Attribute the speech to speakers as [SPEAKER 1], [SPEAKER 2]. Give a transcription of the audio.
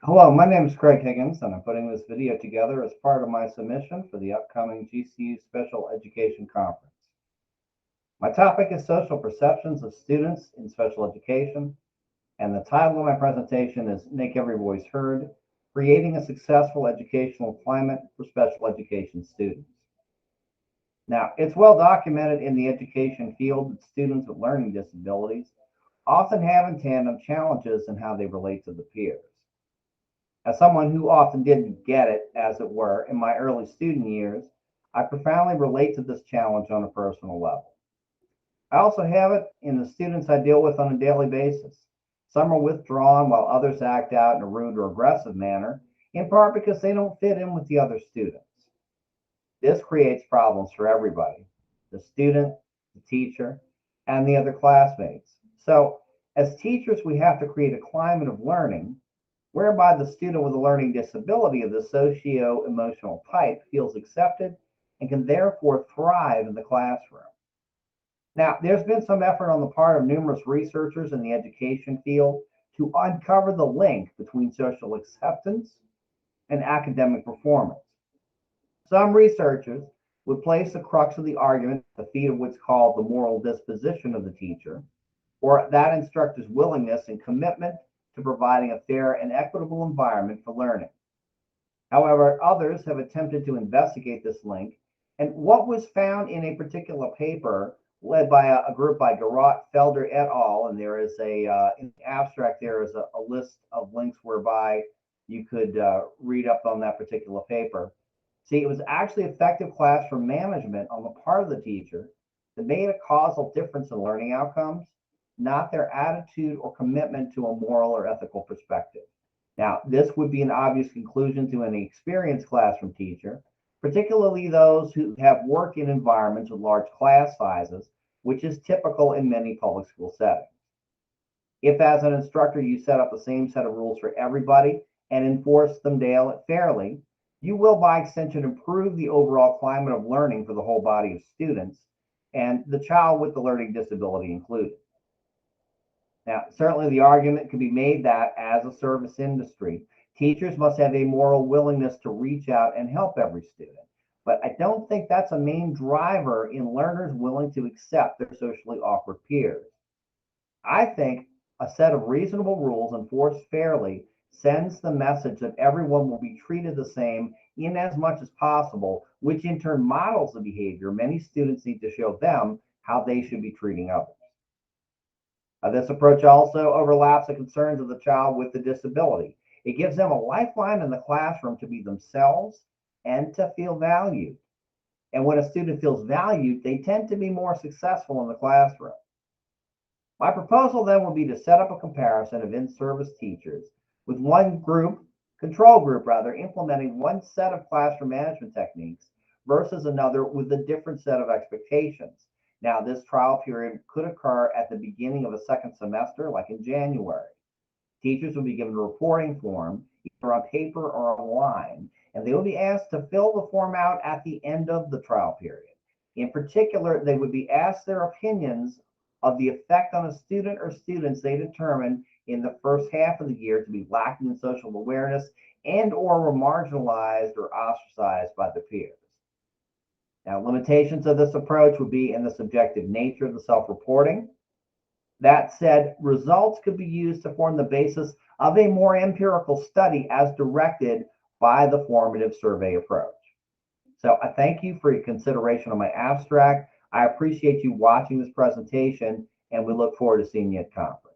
[SPEAKER 1] Hello, my name is Craig Higgins, and I'm putting this video together as part of my submission for the upcoming GCU Special Education Conference. My topic is social perceptions of students in special education, and the title of my presentation is Make Every Voice Heard, Creating a Successful Educational Climate for Special Education Students. Now, it's well documented in the education field that students with learning disabilities often have in tandem challenges in how they relate to the peers. As someone who often didn't get it, as it were, in my early student years, I profoundly relate to this challenge on a personal level. I also have it in the students I deal with on a daily basis. Some are withdrawn while others act out in a rude or aggressive manner, in part because they don't fit in with the other students. This creates problems for everybody, the student, the teacher, and the other classmates. So, as teachers, we have to create a climate of learning whereby the student with a learning disability of the socio-emotional type feels accepted and can therefore thrive in the classroom. Now, there's been some effort on the part of numerous researchers in the education field to uncover the link between social acceptance and academic performance. Some researchers would place the crux of the argument at the feet of what's called the moral disposition of the teacher, or that instructor's willingness and commitment to providing a fair and equitable environment for learning. However, others have attempted to investigate this link, and what was found in a particular paper led by a group by Garrett Felder et al., and there is in the abstract, there is a list of links whereby you could read up on that particular paper. See, it was actually effective classroom management on the part of the teacher that made a causal difference in learning outcomes, not their attitude or commitment to a moral or ethical perspective. Now, this would be an obvious conclusion to any experienced classroom teacher, particularly those who have worked in environments with large class sizes, which is typical in many public school settings. If, as an instructor, you set up the same set of rules for everybody and enforce them fairly, you will, by extension, improve the overall climate of learning for the whole body of students, and the child with the learning disability included. Now, certainly the argument can be made that as a service industry, teachers must have a moral willingness to reach out and help every student. But I don't think that's a main driver in learners willing to accept their socially awkward peers. I think a set of reasonable rules enforced fairly sends the message that everyone will be treated the same in as much as possible, which in turn models the behavior many students need to show them how they should be treating others. This approach also overlaps the concerns of the child with the disability. It gives them a lifeline in the classroom to be themselves and to feel valued. And when a student feels valued, they tend to be more successful in the classroom. My proposal then would be to set up a comparison of in-service teachers with one control group rather, implementing one set of classroom management techniques versus another with a different set of expectations. Now, this trial period could occur at the beginning of a second semester, like in January. Teachers will be given a reporting form, either on paper or online, and they will be asked to fill the form out at the end of the trial period. In particular, they would be asked their opinions of the effect on a student or students they determine in the first half of the year to be lacking in social awareness and or were marginalized or ostracized by their peers. Now, limitations of this approach would be in the subjective nature of the self-reporting. That said, results could be used to form the basis of a more empirical study as directed by the formative survey approach. So I thank you for your consideration on my abstract. I appreciate you watching this presentation, and we look forward to seeing you at conference.